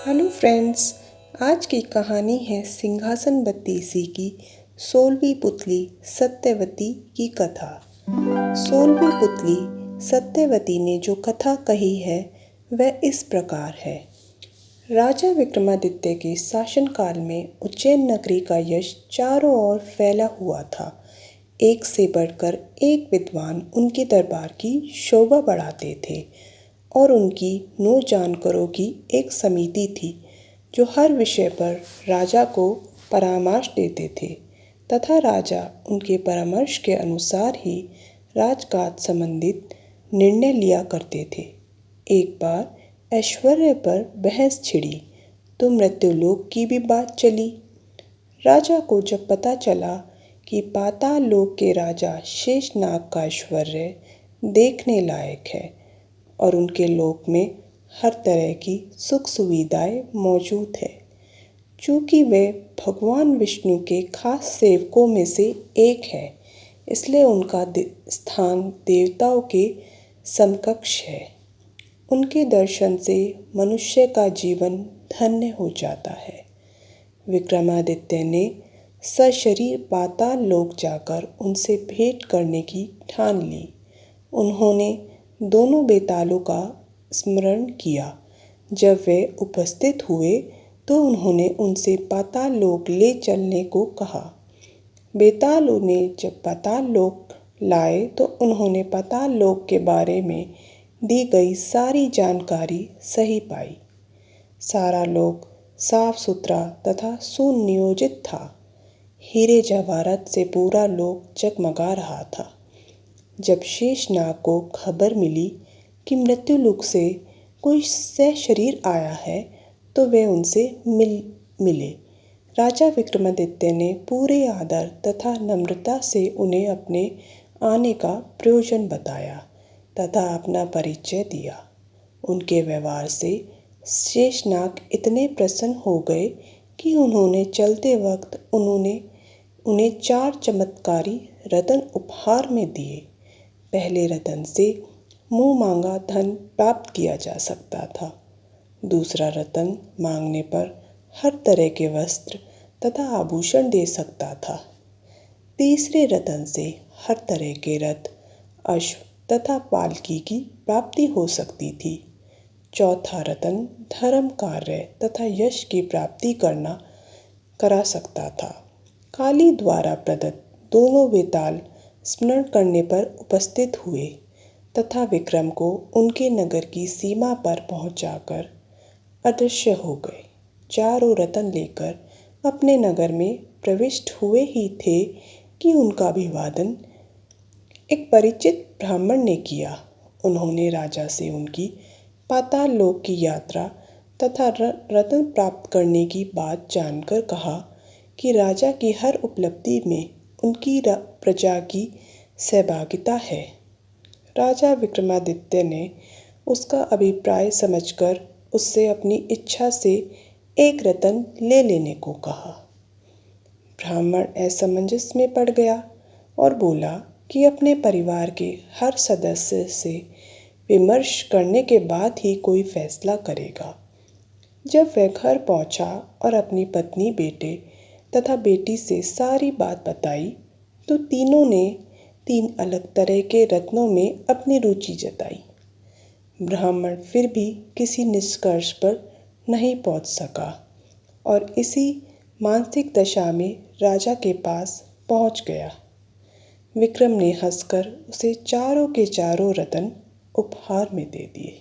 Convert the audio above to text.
Hello friends. आज की कहानी है सिंहासन बत्तीसी की 16वीं पुतली सत्यवती की कथा। 16वीं पुतली सत्यवती ने जो कथा कही है वह इस प्रकार है। राजा विक्रमादित्य के शासनकाल में उज्जैन नगरी का यश चारों ओर फैला हुआ था। एक से बढ़कर एक विद्वान उनके दरबार की शोभा बढ़ाते थे और उनकी 9 जानकारों की एक समिति थी जो हर विषय पर राजा को परामर्श देते थे तथा राजा उनके परामर्श के अनुसार ही राजकाज संबंधित निर्णय लिया करते थे। एक बार ऐश्वर्य पर बहस छिड़ी तो मृत्युलोक की भी बात चली। राजा को जब पता चला कि पाताल लोक के राजा शेषनाग का ऐश्वर्य देखने लायक है और उनके लोक में हर तरह की सुख सुविधाएं मौजूद है, चूँकि वे भगवान विष्णु के खास सेवकों में से एक है, इसलिए उनका स्थान देवताओं के समकक्ष है। उनके दर्शन से मनुष्य का जीवन धन्य हो जाता है। विक्रमादित्य ने सशरीर पाताल लोक जाकर उनसे भेंट करने की ठान ली। उन्होंने दोनों बेतालों का स्मरण किया। जब वे उपस्थित हुए तो उन्होंने उनसे पाताल लोक ले चलने को कहा। बेतालों ने जब पाताल लोक लाए तो उन्होंने पाताल लोक के बारे में दी गई सारी जानकारी सही पाई। सारा लोक साफ सुथरा तथा सुनियोजित था। हीरे जवाहरात से पूरा लोक जगमगा रहा था। जब शेषनाग को खबर मिली कि मृत्युलोक से कोई सशरीर आया है तो वे उनसे मिले। राजा विक्रमादित्य ने पूरे आदर तथा नम्रता से उन्हें अपने आने का प्रयोजन बताया तथा अपना परिचय दिया। उनके व्यवहार से शेषनाग इतने प्रसन्न हो गए कि उन्होंने चलते वक्त उन्हें 4 चमत्कारी रत्न उपहार में दिए। पहले रत्न से मुँह मांगा धन प्राप्त किया जा सकता था। दूसरा रत्न मांगने पर हर तरह के वस्त्र तथा आभूषण दे सकता था। तीसरे रत्न से हर तरह के रथ, अश्व तथा पालकी की प्राप्ति हो सकती थी। चौथा रत्न धर्म कार्य तथा यश की प्राप्ति करा सकता था। काली द्वारा प्रदत्त दोनों बेताल स्मरण करने पर उपस्थित हुए तथा विक्रम को उनके नगर की सीमा पर पहुंचाकर अदृश्य हो गए। चारों रत्न लेकर अपने नगर में प्रविष्ट हुए ही थे कि उनका अभिवादन एक परिचित ब्राह्मण ने किया। उन्होंने राजा से उनकी पाताल लोक की यात्रा तथा रत्न प्राप्त करने की बात जानकर कहा कि राजा की हर उपलब्धि में उनकी प्रजा की सहभागिता है। राजा विक्रमादित्य ने उसका अभिप्राय समझकर उससे अपनी इच्छा से एक रत्न ले लेने को कहा। ब्राह्मण असमंजस में पड़ गया और बोला कि अपने परिवार के हर सदस्य से विमर्श करने के बाद ही कोई फैसला करेगा। जब वह घर पहुंचा और अपनी पत्नी, बेटे तथा बेटी से सारी बात बताई तो तीनों ने 3 अलग तरह के रत्नों में अपनी रुचि जताई। ब्राह्मण फिर भी किसी निष्कर्ष पर नहीं पहुंच सका और इसी मानसिक दशा में राजा के पास पहुंच गया। विक्रम ने हंसकर उसे चारों के चारों रत्न उपहार में दे दिए।